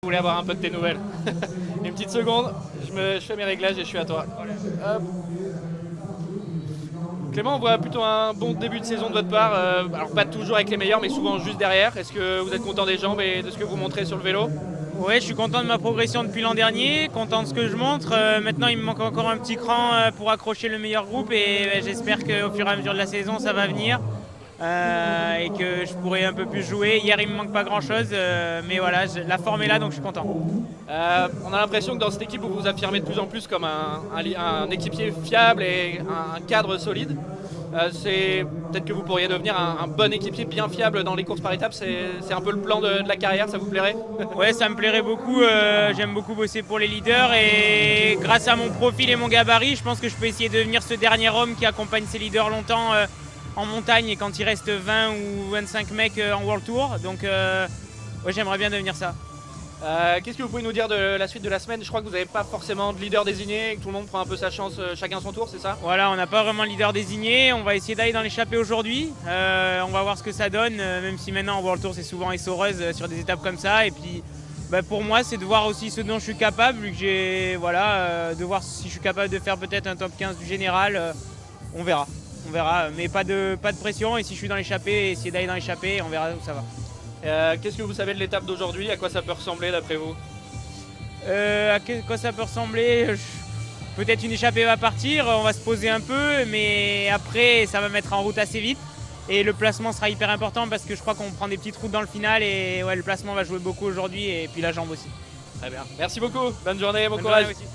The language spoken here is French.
Je voulais avoir un peu de tes nouvelles. Une petite seconde, je fais mes réglages et je suis à toi. Hop. Clément, on voit plutôt un bon début de saison de votre part. Alors pas toujours avec les meilleurs, mais souvent juste derrière. Est-ce que vous êtes content des jambes et de ce que vous montrez sur le vélo? Ouais, je suis content de ma progression depuis l'an dernier, content de ce que je montre. Maintenant, il me manque encore un petit cran pour accrocher le meilleur groupe et j'espère qu'au fur et à mesure de la saison, ça va venir et que je pourrai un peu plus jouer. Hier, il me manque pas grand-chose, mais voilà, la forme est là, donc je suis content. On a l'impression que dans cette équipe, vous vous affirmez de plus en plus comme un équipier fiable et un cadre solide. C'est peut-être que vous pourriez devenir un bon équipier bien fiable dans les courses par étapes. C'est un peu le plan de la carrière, ça vous plairait? Ouais, ça me plairait beaucoup. J'aime beaucoup bosser pour les leaders et grâce à mon profil et mon gabarit, je pense que je peux essayer de devenir ce dernier homme qui accompagne ses leaders longtemps en montagne et quand il reste 20 ou 25 mecs en World Tour. Donc ouais, j'aimerais bien devenir ça. Qu'est-ce que vous pouvez nous dire de la suite de la semaine? Je crois que vous n'avez pas forcément de leader désigné, que tout le monde prend un peu sa chance, chacun son tour, c'est ça? Voilà, on n'a pas vraiment de leader désigné. On va essayer d'aller dans l'échappée aujourd'hui. On va voir ce que ça donne, même si maintenant en World Tour c'est souvent essoreuse sur des étapes comme ça. Et puis pour moi, c'est de voir aussi ce dont je suis capable, vu que j'ai de voir si je suis capable de faire peut-être un top 15 du général. On verra. On verra, mais pas de pression. Et si je suis dans l'échappée, essayer d'aller dans l'échappée, on verra où ça va. Qu'est-ce que vous savez de l'étape d'aujourd'hui? À quoi ça peut ressembler d'après vous? À quoi ça peut ressembler? Peut-être une échappée va partir, on va se poser un peu, mais après ça va mettre en route assez vite. Et le placement sera hyper important parce que je crois qu'on prend des petites routes dans le final et ouais, le placement va jouer beaucoup aujourd'hui et puis la jambe aussi. Très bien. Merci beaucoup. Bonne journée, bon Bonne courage. journée aussi.